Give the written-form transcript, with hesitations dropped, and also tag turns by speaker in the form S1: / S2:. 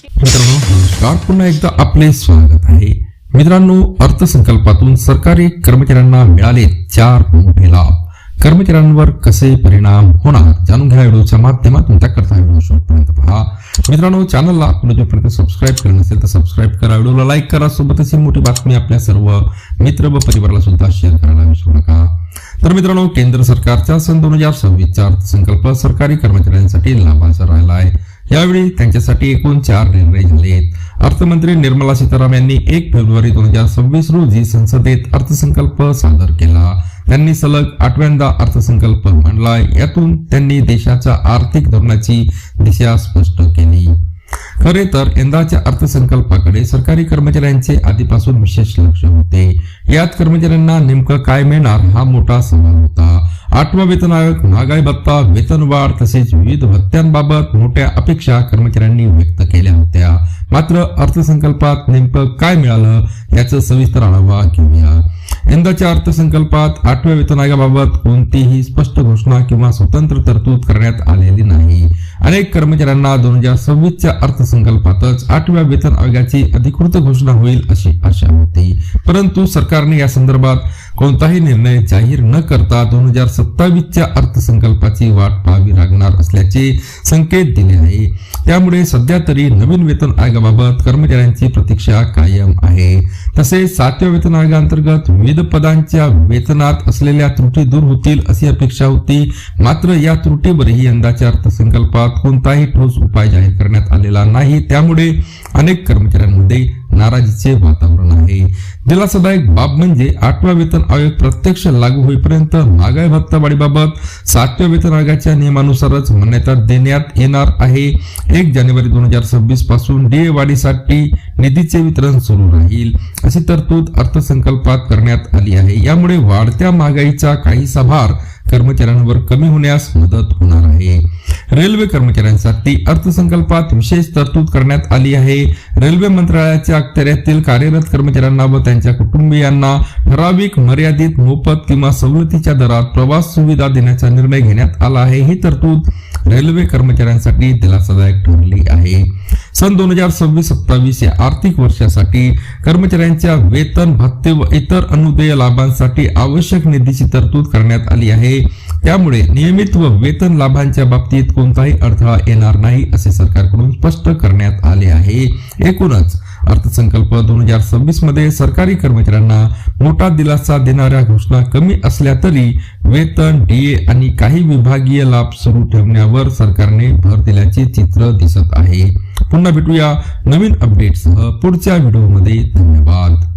S1: मित्रांनो नमस्कार, पुन्हा एकदा आपले स्वागत आहे. मित्रांनो, अर्थसंकल्पातून सरकारी कर्मचाऱ्यांना मिळाले 4 मोठे लाभ. कर्मचाऱ्यांवर कसे परिणाम होणार जाणून घ्या व्हिडिओच्या माध्यमातून. त्याकरता व्हिडिओ शेवटपर्यंत पहा. मित्रांनो, चॅनलला आपण जोपर्यंत सबस्क्राईब केलं नसेल तर सबस्क्राईब करा, व्हिडिओला लाईक करा, सोबतच ही मोठी बातमी आपल्या सर्व मित्र व परिवाराला सुद्धा शेअर करायला विसरू नका. तर मित्रांनो, केंद्र सरकारच्या सन 2026चा अर्थसंकल्प सरकारी कर्मचाऱ्यांसाठी लाभाचा राहिला आहे. यावेळी त्यांच्यासाठी एकूण 4 निर्णय झालेत. अर्थमंत्री निर्मला सीतारामन यांनी 1 फेब्रुवारी 2026 रोजी संसदेत अर्थसंकल्प सादर केला. त्यांनी सलग 8व्यांदा अर्थसंकल्प मांडलाय. यातून त्यांनी देशाच्या आर्थिक धोरणाची दिशा स्पष्ट केली. खरे तर यंदाच्या अर्थसंकल्पाकडे सरकारी कर्मचाऱ्यांचे आधीपासून विशेष लक्ष होते. यात कर्मचाऱ्यांना नेमकं काय मिळणार हा मोठा सवाल होता. 8वा वेतन आयोग, महागाई भत्ता, वेतन वाढ तसेच विविध भत्त्यांबाबत मोठ्या अपेक्षा कर्मचाऱ्यांनी व्यक्त केल्या होत्या. मात्र अर्थसंकल्पात नेमकं काय मिळालं याचा सविस्तर आढावा घेऊया. यंदाच्या अर्थसंकल्पात 8व्या वेतन आयोगाबाबत कोणतीही स्पष्ट घोषणा किंवा स्वतंत्र तरतूद करण्यात आलेली नाही. अनेक कर्मचाऱ्यांना 2026च्या अर्थसंकल्पातच 8व्या वेतन आयोगाची अधिकृत घोषणा होईल अशी आशा होती. परंतु सरकारने या संदर्भात कोणताही निर्णय जाहीर न करता 2027च्या अर्थसंकल्पाची वाट पाहावी लागणार असल्याचे संकेत दिले आहे. त्यामुळे सध्या तरी नवीन वेतन आयोगाबाबत कर्मचाऱ्यांची प्रतीक्षा कायम आहे. तसेच 7व्या वेतन आयोगाअंतर्गत विविध पदांच्या वेतनात असलेल्या त्रुटी दूर होतील अशी अपेक्षा होती. मात्र या त्रुटीवरही यंदाच्या अर्थसंकल्पात कोणताही ठोस उपाय जाहीर करण्यात आलेला नाही. त्यामुळे अनेक कर्मचाऱ्यांमध्ये नाराजीचे वातावरण आहे. दिलासादायक बाब म्हणजे 8वा वेतन आयोग प्रत्यक्ष लागू होईपर्यंत महागाई भत्ता वाढीबाबत 7व्या वेतन आयोगाच्या नियमानुसारच मान्यता देण्यात येणार आहे. 1 जानेवारी 2026 पासून डीए वाढीसाठी निधीचे वितरण सुरू राहील अशी तरतूद अर्थसंकल्पात करण्यात आली आहे. यामुळे वाढत्या महागाईचा काहीसा भार कर्मचाऱ्यांवर कमी होण्यास मदत होणार आहे. रेल्वे कर्मचाऱ्यांसाठी अर्थसंकल्पात विशेष तरतूद करण्यात आली आहे. रेल्वे मंत्रालयाच्या अखत्यारीतील कार्यरत कर्मचाऱ्यांना व त्यांच्या कुटुंबियांना ठराविक मर्यादित मोफत किंवा सवलतीच्या दरात प्रवास सुविधा देण्याचा निर्णय घेण्यात आला आहे. ही तरतूद रेल्वे कर्मचाऱ्यांसाठी दिलासादायक ठरली आहे. सन 2026-27 या आर्थिक वर्षासाठी कर्मचाऱ्यांच्या वेतन, भत्ते व इतर अनुदेय लाभांसाठी आवश्यक निधीची तरतूद करण्यात आली आहे. त्यामुळे नियमित व वेतन लाभांच्या बाबतीत कोणताही अडथळा येणार नाही असे सरकारकडून स्पष्ट करण्यात आले आहे. एकूणच अर्थसंकल्प 2026 मध्ये सरकारी कर्मचाऱ्यांना मोठा दिलासा देणाऱ्या घोषणा कमी असल्या तरी वेतन, डीए आणि काही विभागीय लाभ सुरू ठेवण्यावर सरकारने भर दिल्याचे चित्र दिसत आहे. पुन्हा भेटूया नवीन अपडेट्ससह पुढच्या व्हिडिओमध्ये. धन्यवाद.